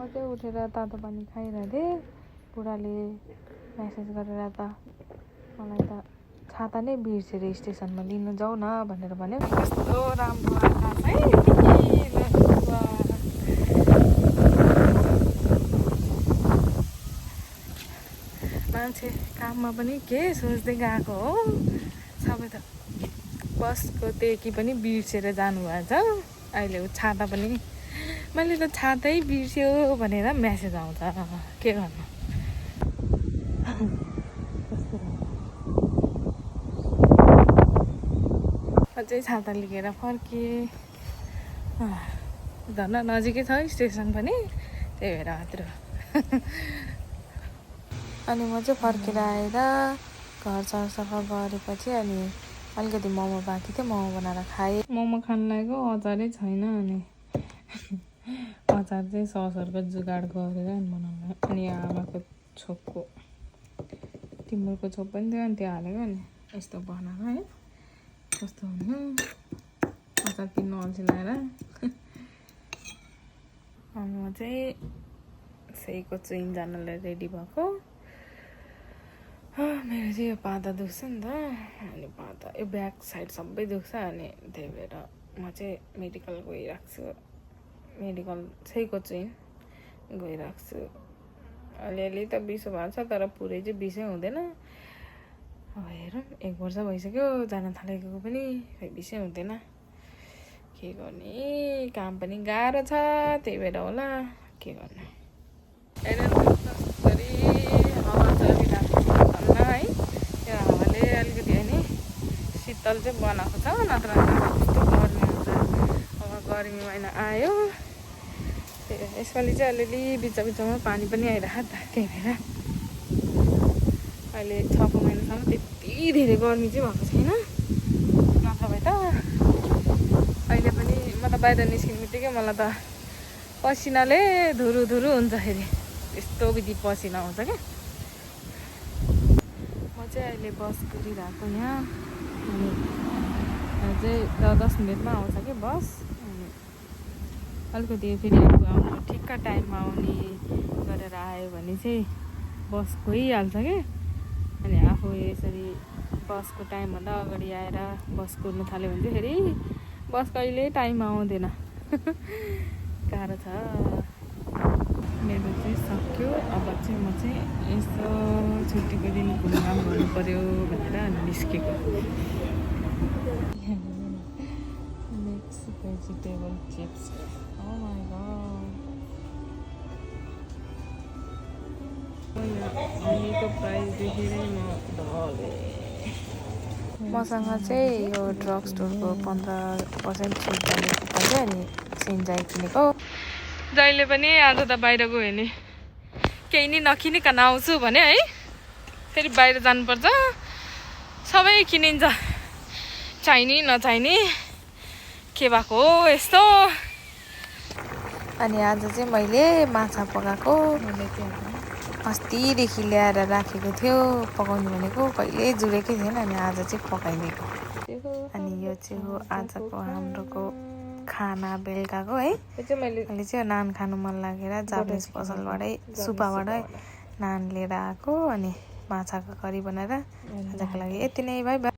चाहिँ उठेर तातो पानी खाइरहेको थिएँ। बुढाले मेसेज गरेर त मलाई त छाता नै बिर्सेर स्टेसनमा लिन जाऊ न भनेर भन्यो। कस्तो राम्रो आकाश है, मान्छे काममा पनि के सोच्दै गएको हो, सबै त बसको टेकी पनि बिर्सेर जानुभएको छ। अहिले छाता पनि, मैले त छातै बिर्स्यो भनेर मेसेज आउँछ, के गर्नु। अझै छाता लिएर फर्केँ। धन्न नजिकै छ स्टेसन पनि, त्यही भएर हत्रो। अनि म चाहिँ फर्केर आएर घर सफा गरेपछि अनि अलिकति मोमो बाँकी थियो, मोमो बनाएर खाएँ। मोमो खान लागेको अचारै छैन, अनि अचार चाहिँ ससहरूको जुगाड गरेर बनाउनु। अनि आमाको छोपको टिमुरको छोप पनि थियो, अनि त्यो हालेको, अनि यस्तो बनाएको है। कस्तो हुनु अचार किन्नु अल्छी लागेर। अनि म चाहिँ सेहीको चुइन जानलाई रेडी भएको। मेरो चाहिँ यो पाता दुख्छ नि त, अनि पाता यो ब्याक साइड सबै दुख्छ, अनि त्यही भएर म चाहिँ मेडिकल गइरहेको छु। मेडिकल सेहीको चुइन गइरहेको छु। अलिअलि त बिसो भएको छ, तर पुरै चाहिँ बिसै हुँदैन। अब हेरौँ, 1 वर्ष भइसक्यो जान थालेको पनि, खै बिसै हुँदैन। के गर्ने, काम पनि गाह्रो छ, त्यही भएर होला, के गर्नु। हेर्नु हावा चलिरहेको छ धन्न है। यो हावाले अलिकति होइन शीतल चाहिँ बनाएको छ, नत्र कस्तो गर्मी हुन्छ। अब गर्मी महिना आयो, यसपालि चाहिँ अलिअलि बिचमा पानी पनि आइरहेको त, त्यही भएर अहिले 6 महिनासम्म त्यति धेरै गर्मी चाहिँ भएको छैन। नत्र भए त अहिले पनि म त बाहिर निस्किने बित्तिकै मलाई त पसिनाले धुरु हुँदाखेरि यस्तो विधि पसिना आउँछ क्या। म चाहिँ अहिले बस कुरिरहेको यहाँ, अनि चाहिँ 10 मिनटमा आउँछ कि बस। अनि अलिकति फेरि आउनु ठिक्क टाइममा आउने गरेर आयो भने चाहिँ बस गइहाल्छ क्या। अनि आफू यसरी बसको टाइमभन्दा अगाडि आएर बस कुर्नु थाल्यो भने चाहिँ फेरि बस कहिले टाइममा आउँदैन। गाह्रो छ। मेरो चाहिँ सक्यो, अब चाहिँ म चाहिँ यसो छुट्टीको दिन घुमघाम गर्नु पर्यो भनेर निस्केको। Mix vegetable chips, oh my god। अनीको प्राइस देखेरै म ढलेँ। मसँग चाहिँ यो ड्रग स्टोरको 15% छुट गर्ने कुपन थियो, अनि सिन्जाई किनेको। जहिले पनि आज त बाहिर गयो भने केही नि नकिनिकन आउँछु भने है, फेरि बाहिर जानुपर्छ, सबै किनिन्छ, चाहिने नचाहिने के भएको हो यस्तो। अनि आज चाहिँ मैले माछा पकाएको, अस्तिदेखि ल्याएर राखेको थियो, पकाउनु भनेको कहिले जुरेकै थिएन, अनि आज चाहिँ पकाइदिएको। अनि यो चाहिँ हो आजको हाम्रोको खाना बेलुकाको है। अहिले चाहिँ नान खानु मन लागेर जापानिज पसलबाटै सुपाबाटै नान लिएर आएको, अनि माछाको करी बनाएर आजको लागि यति नै, बाइ बाइ।